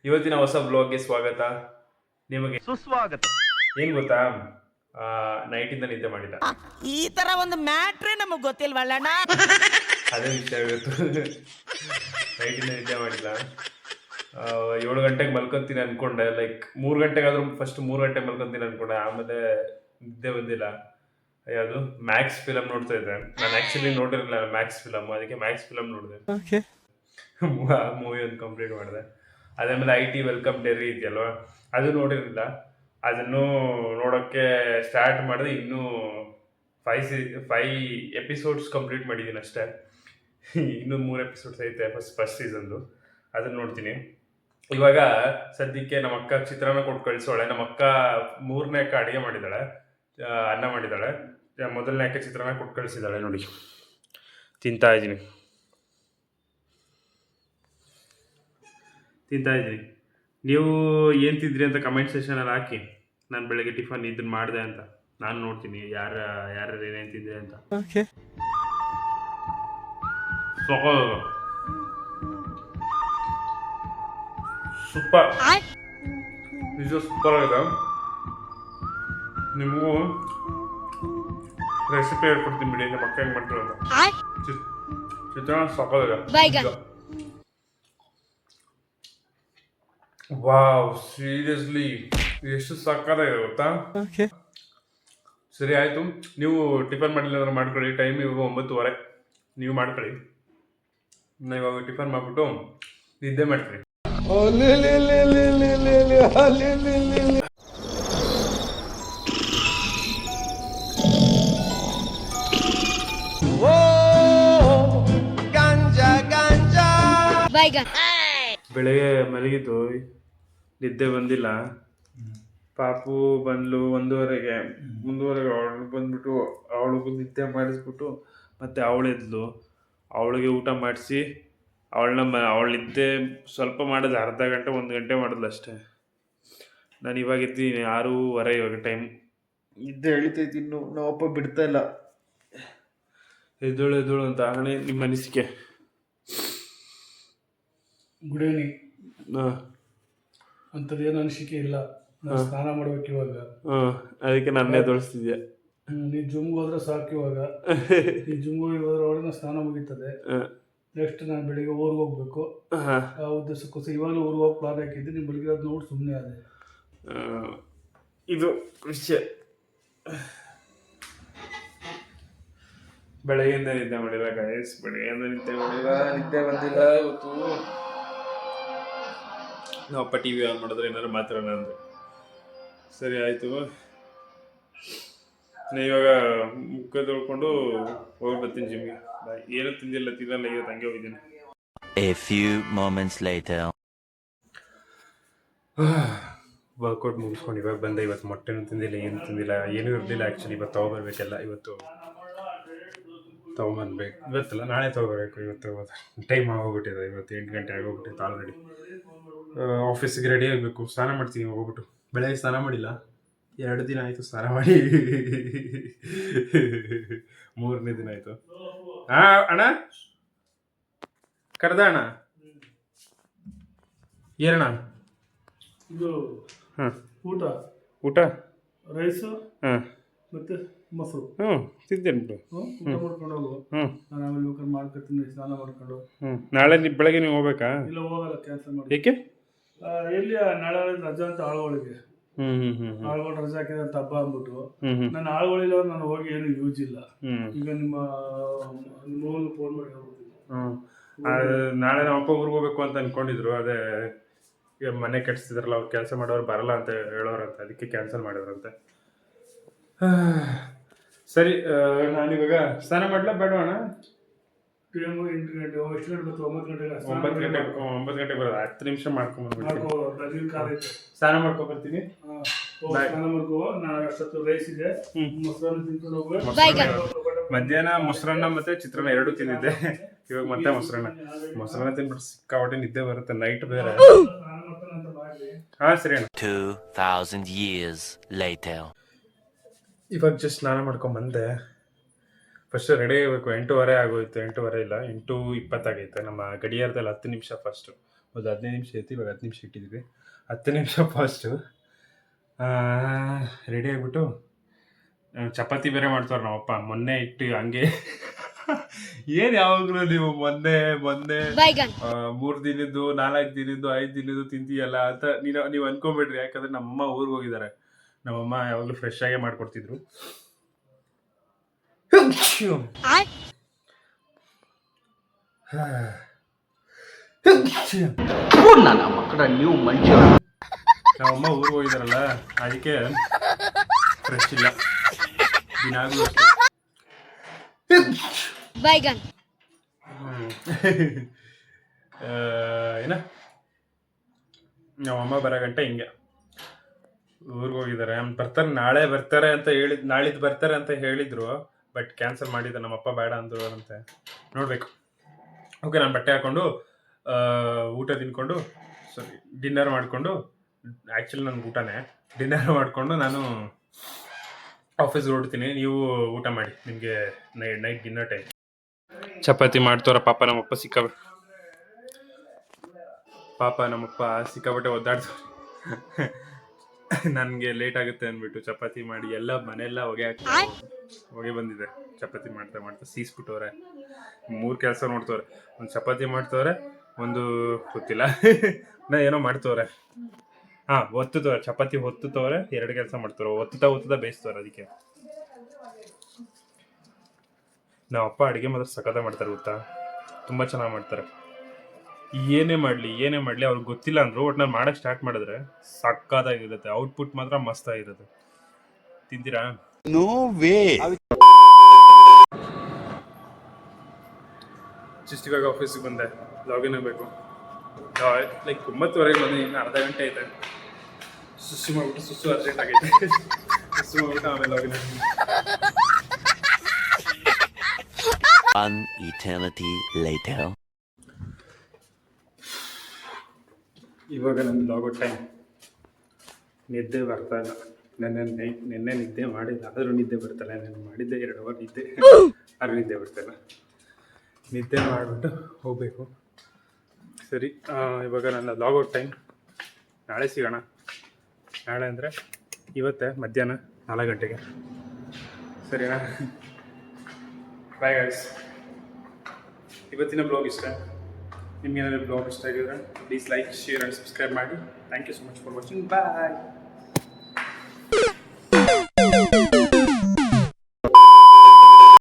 ಇವತ್ತಿನ ಹೊಸ ಬ್ಲಾಗ್ಗೆ ಸ್ವಾಗತ. ನಿಮಗೆ ಸುಸ್ವಾಗತ. ಏನ್ ಗೊತ್ತಾ, ನೈಟಿಂದ ನಿದ್ದೆ ಮಾಡಿಲ್ಲ. ಈ ತರ ಒಂದು ಮ್ಯಾಟ್ರೇ ನಮಗ್ ಗೊತ್ತಿಲ್ವಲ್ಲಣ್ಣ. ಅದೇ ವಿಷಯ ಇವತ್ತು. ನೈಟಿಂದ ನಿದ್ದೆ ಮಾಡಿಲ್ಲ. 7 ಗಂಟೆಗೆ ಮಲ್ಕೊಂತೀನಿ ಅನ್ಕೊಂಡೆ, ಲೈಕ್ 3 ಗಂಟೆಗಾದ್ರೂ ಫಸ್ಟ್ 3 ಗಂಟೆಗೆ ಮಲ್ಕೊಂತೀನಿ ಅನ್ಕೊಂಡೆ. ಆಮೇಲೆ ನಿದ್ದೆ ಬಂದಿಲ್ಲ. ಯಾವುದು ಮ್ಯಾಕ್ಸ್ ಫಿಲಮ್ ನೋಡ್ತಾ ಇದ್ದೆ. ನಾನು ಆಕ್ಚುಲಿ ನೋಡಿರಲಿಲ್ಲ ಮ್ಯಾಕ್ಸ್ ಫಿಲಮ್, ಅದಕ್ಕೆ ಮ್ಯಾಕ್ಸ್ ಫಿಲಮ್ ನೋಡಿದೆ. ಮೂವಿ ಒಂದು ಕಂಪ್ಲೀಟ್ ಮಾಡಿದೆ. ಅದಾದ್ಮೇಲೆ IT ವೆಲ್ಕಮ್ ಡೆರ್ರಿ ಇದೆಯಲ್ವಾ, ಅದು ನೋಡಿರಲಿಲ್ಲ. ಅದನ್ನು ನೋಡೋಕ್ಕೆ ಸ್ಟಾರ್ಟ್ ಮಾಡಿದೆ. ಇನ್ನೂ 5 ಎಪಿಸೋಡ್ಸ್ ಕಂಪ್ಲೀಟ್ ಮಾಡಿದ್ದೀನಿ ಅಷ್ಟೇ. ಇನ್ನೂ 3 ಎಪಿಸೋಡ್ಸ್ ಐತೆ ಫಸ್ಟ್ ಸೀಸನ್ದು, ಅದನ್ನು ನೋಡ್ತೀನಿ. ಇವಾಗ ಸದ್ಯಕ್ಕೆ ನಮ್ಮ ಅಕ್ಕ ಚಿತ್ರಾನ್ನ ಕೊಟ್ಟು ಕಳಿಸೋಳೆ. ನಮ್ಮ ಅಕ್ಕ 3ನೇ ಅಕ್ಕ ಅಡುಗೆ ಮಾಡಿದ್ದಾಳೆ, ಅನ್ನ ಮಾಡಿದ್ದಾಳೆ. 1ನೇ ಅಕ್ಕ ಚಿತ್ರಾನ್ನ ಕೊಟ್ಟು ಕಳಿಸಿದ್ದಾಳೆ. ನೋಡಿ ತಿಂತಾ ಇದ್ದೀನಿ. ನೀವು ಏನು ತಿಂದ್ರಿ ಅಂತ ಕಮೆಂಟ್ ಸೆಕ್ಷನಲ್ಲಿ ಹಾಕಿ. ನಾನು ಬೆಳಗ್ಗೆ ಟಿಫನ್ ಇದನ್ನು ಮಾಡಿದೆ ಅಂತ ನಾನು ನೋಡ್ತೀನಿ, ಯಾರು ಏನೇನು ತಿಂದ್ರಿ ಅಂತ. ಸೂಪರ್, ನಿಜ ಸೂಪರ್ ಆಗಿದೆ. ನಿಮಗೂ ರೆಸಿಪಿ ಹೇಳ್ಕೊಡ್ತೀನಿ ಬಿಡಿ, ನಮ್ಮ ಅಕ್ಕ ಹೆಂಗೆ ಮಾಡ್ತೀವಿ ಅಂತ. ಚಿತ್ರಾನ್ನ ಸಾಕಾಗಿದೆ. ವಾವ್, ಸೀರಿಯಸ್ಲಿ ಎಷ್ಟು ಸಕ್ಕತ್ತಾಗಿದೆ ಗೊತ್ತಾ. ಸರಿ ಆಯಿತು, ನೀವು ಟಿಫನ್ ಮಾಡಿಲ್ಲ ಅಂದ್ರೆ ಮಾಡ್ಕೊಳ್ಳಿ. ಟೈಮ್ ಇವಾಗ 9:30, ನೀವು ಮಾಡ್ಕೊಳ್ಳಿ. ನಾನು ಇವಾಗ ಟಿಫನ್ ಮಾಡಿಬಿಟ್ಟು ನಿದ್ದೆ ಮಾಡ್ತೀನಿ. ಬೆಳಗ್ಗೆ ಮಲಗಿದ್ದು, ನಿದ್ದೆ ಬಂದಿಲ್ಲ. ಪಾಪು ಬಂದ್ಲು 1:30ಗೆ. ಅವಳು ಬಂದ್ಬಿಟ್ಟು ಅವಳಿಗೂ ನಿದ್ದೆ ಮಾಡಿಸ್ಬಿಟ್ಟು ಮತ್ತೆ ಅವಳೆದ್ಲು. ಅವಳಿಗೆ ಊಟ ಮಾಡಿಸಿ ಅವಳ ನಿದ್ದೆ ಸ್ವಲ್ಪ ಮಾಡಿದ, ಅರ್ಧ ಗಂಟೆ 1 ಗಂಟೆ ಮಾಡಿದ್ಲು ಅಷ್ಟೇ. ನಾನು ಇವಾಗ ಇದ್ದೀನಿ 6:30 ಇವಾಗ ಟೈಮ್. ನಿದ್ದೆ ಎಳಿತೈತಿ, ಇನ್ನು ನಾವಪ್ಪ ಬಿಡ್ತಾ ಇಲ್ಲ. ಎದ್ದೋಳು ಅಂತ ಆಗಲೇ ನಿಮ್ಮ ಅನಿಸಿಕೆ. Good evening. ಅಂಥದ್ದೇನು ಅನಿಸಿಕೆ ಇಲ್ಲ. ನಾನು ಸ್ನಾನ ಮಾಡ್ಬೇಕು ಇವಾಗ. ಅದಕ್ಕೆ ನನ್ನೇ ತೋರಿಸ್ತಿದ್ಯಾ. ನೀನು ಜಿಮ್ಗೆ ಹೋದ್ರೆ ಸಾಕು. ಇವಾಗ ಈ ಜಿಮ್ಗೆ ಹೋದ್ರೆ ಒಳಗೆ ಸ್ನಾನ ಮುಗೀತದೆ. ನೆಕ್ಸ್ಟ್ ನಾನು ಬೆಳಿಗ್ಗೆ ಊರಿಗೆ ಹೋಗ್ಬೇಕು. ಆ ಉದ್ದೇಶಕ್ಕೋಸ್ಕರ ಇವಾಗಲೂ ಊರಿಗೆ ಹೋಗಿ ಪ್ಲಾನ್ ಹಾಕಿದ್ದೆ. ನೀವು ಬೆಳಿಗ್ಗೆ ಅದು ನೋಡಿ ಸುಮ್ಮನೆ ಅದೇ ಇದು ವಿಷಯ. ಬೆಳಗ್ಗೆಯಿಂದ ನಿದ್ದೆ ಮಾಡಿಲ್ಲ ಗೈಸ್, ಬೆಳಗ್ಗೆಯಿಂದ ನಿದ್ದೆ ಮಾಡಿಲ್ಲ, ನಿದ್ದೆ ಬಂದಿಲ್ಲ ಇವತ್ತು. ನಾವಪ್ಪ TV ಆನ್ ಮಾಡಿದ್ರೆ ಏನಾದ್ರು ಮಾತಾಡೋಣ ಅಂದರೆ. ಸರಿ ಆಯಿತು, ನಾನು ಇವಾಗ ಮುಖ ತೊಳ್ಕೊಂಡು ಹೋಗಿ ಬರ್ತೀನಿ ಜಿಮ್ಗೆ. ಬಾಯ್. ಏನೂ ತಿನ್ನಲ್ಲ ಇವತ್ತು, ಹಂಗೆ ಹೋಗಿದ್ದೀನಿ. ವರ್ಕೌಟ್ ಮುಗಿಸ್ಕೊಂಡು ಇವಾಗ ಬಂದೆ. ಇವತ್ತು ಮೊಟ್ಟೆನೂ ತಿಂದಿಲ್ಲ, ಏನೂ ಇರಲಿಲ್ಲ. ಆ್ಯಕ್ಚುಲಿ ಇವತ್ತು ತೊಗೊಬರ್ಬೇಕೆಲ್ಲ. ಇವತ್ತು ತೊಗೊಂಬರ್ಬೇಕು. ಇವತ್ತಲ್ಲ ನಾಳೆ ತೊಗೋಬೇಕು. ಇವತ್ತು ಟೈಮ್ ಆಗೋಗ್ಬಿಟ್ಟಿದೆ. ಇವತ್ತು 8 ಗಂಟೆ ಆಗೋಗ್ಬಿಟ್ಟಿತ್ತು ಆಲ್ರೆಡಿ. ಆಫೀಸಿಗೆ ರೆಡಿ ಆಗಬೇಕು. ಸ್ನಾನ ಮಾಡ್ತೀನಿ ಹೋಗ್ಬಿಟ್ಟು. ಬೆಳಗ್ಗೆ ಸ್ನಾನ ಮಾಡಿಲ್ಲ, 2 ದಿನ ಆಯಿತು ಸ್ನಾನ ಮಾಡಿ. 3ನೇ ದಿನ ಆಯಿತು. ಅಣ್ಣ ಕರೆದ ಅಣ್ಣ, ಏನಣ್ಣ? ಇದು ಊಟ ರೈಸು ಮತ್ತೆ ಮೊಸರು ತಿಂತೇನೆ ಬಿಡು. ಊಟ ಮಾಡ್ಕೊಂಡು ಹೋಗು. ನಾನು ಆಮೇಲೆ ಬೇಕಾದ್ರೆ ಮಾಡ್ಕೊತೀನಿ, ಸ್ನಾನ ಮಾಡ್ಕೊಂಡು. ನಾಳೆ ಬೆಳಗ್ಗೆ ನೀವು ಹೋಗ್ಬೇಕಾ? ಇಲ್ಲ, ಹೋಗಲ್ಲ, ಕ್ಯಾನ್ಸಲ್ ಮಾಡಿ. ಏಕೆ? ಎಲ್ಲಿ ನಾಳೆ ರಜಾ ಅಂತ ಆಳುಗಳಿಗೆ. ಆಳುಗಳು ರಜಾ ಹಾಕಿದೆ ಅಂತ ಹಬ್ಬ ಅಂದ್ಬಿಟ್ಟು ನಾನು ಆಳುಗಳಿಲ್ಲ, ನಾನು ಹೋಗಿ ಏನು ಯೂಸ್ ಇಲ್ಲ. ಈಗ ನಿಮ್ಮ ಫೋನ್ ಮಾಡಿ ಹೋಗ್ತೀನಿ. ನಾಳೆ ನಮ್ಮ ಅಪ್ಪ ಊರಿಗೆ ಹೋಗ್ಬೇಕು ಅಂತ ಅನ್ಕೊಂಡಿದ್ರು. ಅದೇ ಈಗ ಮನೆ ಕೆಡ್ಸಿದ್ರಲ್ಲ, ಅವ್ರು ಕೆಲಸ ಮಾಡೋರು ಬರಲ್ಲ ಅಂತ ಹೇಳೋರಂತೆ, ಅದಕ್ಕೆ ಕ್ಯಾನ್ಸಲ್ ಮಾಡಿದ್ರಂತೆ. ಸರಿ, ನಾನಿವಾಗ ಸ್ನಾನ ಮಾಡಲ ಬೇಡವಣ್ಣ? ಟೈಮ್ 8 ಗಂಟೆ. ಎಷ್ಟು ಗಂಟೆ ಬರ್ತೀವಿ? 9 ಗಂಟೆಗೆ. 9 ಗಂಟೆಗೆ ಬರೋದು. 10 ನಿಮಿಷ ಮಾಡ್ಕೊಂಡ್ಬರ್ತೀನಿ. ಕಾಲೈತೆ, ಸ್ನಾನ ಮಾಡ್ಕೊಂಡ್ಬರ್ತೀನಿ. ಸ್ನಾನ ಮಾಡ್ಕೋ. ನಾನು ಅಷ್ಟೊತ್ತು ರೈಸ್ ಇದೆ, ಮೊಸರನ್ನ ತಿನ್ಕೊಂಡು ಹೋಗ್ಬೇಕು. ಮಧ್ಯಾಹ್ನ ಮೊಸರನ್ನ ಮತ್ತೆ ಚಿತ್ರಾನ್ನ 2 ತಿಂದಿದ್ದೆ. ಇವಾಗ ಮತ್ತೆ ಮೊಸರನ್ನ ತಿನ್ಬಿಟ್ಟು ಸಿಕ್ಕಾಪಟ್ಟೆ ನಿದ್ದೆ ಬರುತ್ತೆ. ನೈಟ್ ಬೇರೆ. ಸರಿ ಅಣ್ಣ. 2000 years later. ಇವಾಗ ಜಸ್ಟ್ ಸ್ನಾನ ಮಾಡ್ಕೊಂಬಂದೆ. ಫಸ್ಟ್ ರೆಡಿ ಆಗಬೇಕು. 8:15 ಆಗೋಯ್ತು. 8:15 ಇಲ್ಲ, 8:20 ಆಗೈತೆ. ನಮ್ಮ ಗಡಿಯಾರದಲ್ಲಿ 10 ನಿಮಿಷ ಫಸ್ಟು ಒಂದು 15 ನಿಮಿಷ ಇತ್ತು, ಇವಾಗ 10 ನಿಮಿಷ ಇಟ್ಟಿದ್ವಿ. 10 ನಿಮಿಷ ಫಾಸ್ಟು ರೆಡಿ ಆಗಿಬಿಟ್ಟು ಚಪಾತಿ ಬೇರೆ ಮಾಡ್ತಾರೆ ನಮ್ಮಪ್ಪ. ಮೊನ್ನೆ ಇಟ್ಟು ಹಂಗೆ ಏನು ಯಾವಾಗಲೂ ನೀವು ಮೊನ್ನೆ 3 ದಿನದ್ದು 4 ದಿನದ್ದು 5 ದಿನದ್ದು ತಿಂತೀಯಲ್ಲ ಅಂತ ನೀವು ಅನ್ಕೊಂಬಿಡ್ರಿ. ಯಾಕಂದ್ರೆ ನಮ್ಮಮ್ಮ ಊರಿಗೆ ಹೋಗಿದ್ದಾರೆ. ನಮ್ಮಮ್ಮ ಯಾವಾಗಲೂ ಫ್ರೆಶ್ ಆಗೇ ಮಾಡ್ಕೊಡ್ತಿದ್ರು. ನಮ್ಮಮ್ಮ ಊರಿಗೆ ಹೋಗಿದಾರಲ್ಲ, ಅದಕ್ಕೆ ಫ್ರೆಶ್ ಇಲ್ಲ ದಿನಾಗ್ಲೂ. ಏನ ನಮ್ಮಮ್ಮ ಬರೋ ಗಂಟೆ ಹಿಂಗೆ ಊರಿಗೆ ಹೋಗಿದ್ದಾರೆ. ಬರ್ತಾರೆ, ನಾಳೆ ಬರ್ತಾರೆ ಅಂತ ನಾಳಿದ್ದು ಬರ್ತಾರೆ ಅಂತ ಹೇಳಿದ್ರು. ಬಟ್ ಕ್ಯಾನ್ಸಲ್ ಮಾಡಿದ್ದೆ, ನಮ್ಮಪ್ಪ ಬೇಡ ಅಂದ್ರು ಅಂತೆ. ನೋಡ್ಬೇಕು. ಓಕೆ, ನಾನು ಬಟ್ಟೆ ಹಾಕೊಂಡು ಊಟ ತಿನ್ಕೊಂಡು ಡಿನ್ನರ್ ಮಾಡಿಕೊಂಡು, ಆ್ಯಕ್ಚುಲಿ ನನಗೆ ಊಟನೇ ಡಿನ್ನರ್ ಮಾಡಿಕೊಂಡು ನಾನು ಆಫೀಸ್ಗೆ ಹೊರಡ್ತೀನಿ. ನೀವು ಊಟ ಮಾಡಿ, ನಿಮಗೆ ನೈಟ್ ಡಿನ್ನರ್ ಟೈಮ್. ಚಪಾತಿ ಮಾಡ್ತವ್ರ ಪಾಪ ನಮ್ಮಪ್ಪ ಸಿಕ್ಕಾಬಟ್ಟೆ ಒದ್ದಾಡ್ತವ್ರೆ. ನನಗೆ ಲೇಟ್ ಆಗುತ್ತೆ ಅಂದ್ಬಿಟ್ಟು ಚಪಾತಿ ಮಾಡಿ ಎಲ್ಲ ಮನೆಯೆಲ್ಲ ಹೊಗೆ ಬಂದಿದೆ. ಚಪಾತಿ ಮಾಡ್ತಾ ಸೀಸ್ಬಿಟ್ಟವ್ರೆ. 3 ಕೆಲಸ ನೋಡ್ತವ್ರೆ. ಒಂದು ಚಪಾತಿ ಮಾಡ್ತವ್ರೆ, ಒಂದು ಗೊತ್ತಿಲ್ಲ ಏನೋ ಮಾಡ್ತವ್ರೆ. ಒತ್ತುತ್ತವ್ರೆ, ಚಪಾತಿ ಹೊತ್ತುತ್ತವ್ರೆ, 2 ಕೆಲಸ ಮಾಡ್ತವ್ರೆ. ಒತ್ತುತ್ತಾ ಬೇಯಿಸ್ತವ್ರೆ. ಅದಕ್ಕೆ ನಮ್ಮ ಅಪ್ಪ ಅಡುಗೆ ಮಾತ್ರ ಸಖತ್ತಾಗಿ ಮಾಡ್ತಾರೆ ಗೊತ್ತಾ, ತುಂಬ ಚೆನ್ನಾಗಿ ಮಾಡ್ತಾರೆ. ಏನೇ ಮಾಡಲಿ ಅವ್ರಿಗೆ ಗೊತ್ತಿಲ್ಲ ಅಂದರು ಒಟ್ಟು ನಾನು ಮಾಡೋಕ್ಕೆ ಸ್ಟಾರ್ಟ್ ಮಾಡಿದ್ರೆ ಸಕ್ಕತ್ತಾಗಿರುತ್ತೆ. ಔಟ್ಪುಟ್ ಮಾತ್ರ ಮಸ್ತಾಗಿರುತ್ತೆ. ತಿಂತೀರಾ? No way. ಇವಾಗ ಆಫೀಸಿಗೆ ಬಂದೆ, ಲಾಗಿನ್ ಆಗಬೇಕು. ಲೈಕ್ 9:30 ಬಂದು ಇನ್ನು ಅರ್ಧ ಗಂಟೆ ಐತೆ. ಸುಸ್ಸು ಮಾಡ್ಬಿಟ್ಟು ಅರ್ಜೆಂಟ್ ಆಗೈತೆ. ಸುಸ್ಸು ಮಾಡ್ಬಿಟ್ಟು ಆಮೇಲೆ ಲಾಗಿನ್ ಆಗ್ತೀನಿ. One eternity later. ಇವಾಗ ನನ್ನ ಲಾಗೌಟ್ ಟೈಮ್. ನಿದ್ದೆ ಬರ್ತಾ ಇಲ್ಲ. ನೆನ್ನೆ ನಿದ್ದೆ ಮಾಡಿಲ್ಲ, ಆದರೂ ನಿದ್ದೆ ಬರ್ತಾಯಿಲ್ಲ. ನಾನು ಮಾಡಿದ್ದೆ 2 ಅವರ್ ನಿದ್ದೆ, ಆದರೂ ನಿದ್ದೆ ಬರ್ತಾಯಿಲ್ಲ. ನಿದ್ದೆ ಮಾಡಿಬಿಟ್ಟು ಹೋಗಬೇಕು. ಸರಿ, ಇವಾಗ ನನ್ನ ಲಾಗೌಟ್ ಟೈಮ್. ನಾಳೆ ಸಿಗೋಣ. ನಾಳೆ ಅಂದರೆ ಇವತ್ತೇ ಮಧ್ಯಾಹ್ನ 4 ಗಂಟೆಗೆ. ಸರಿನಾ? Bye guys. ಇವತ್ತಿನ ಬ್ಲಾಗ್ ಇಷ್ಟ. ನಿಮ್ಗೆ ಏನಾದರೂ ಬ್ಲಾಗ್ ಇಷ್ಟ ಆಗಿದ್ರೆ please like, share and subscribe ಮಾಡಿ. Thank you so much for watching. Bye.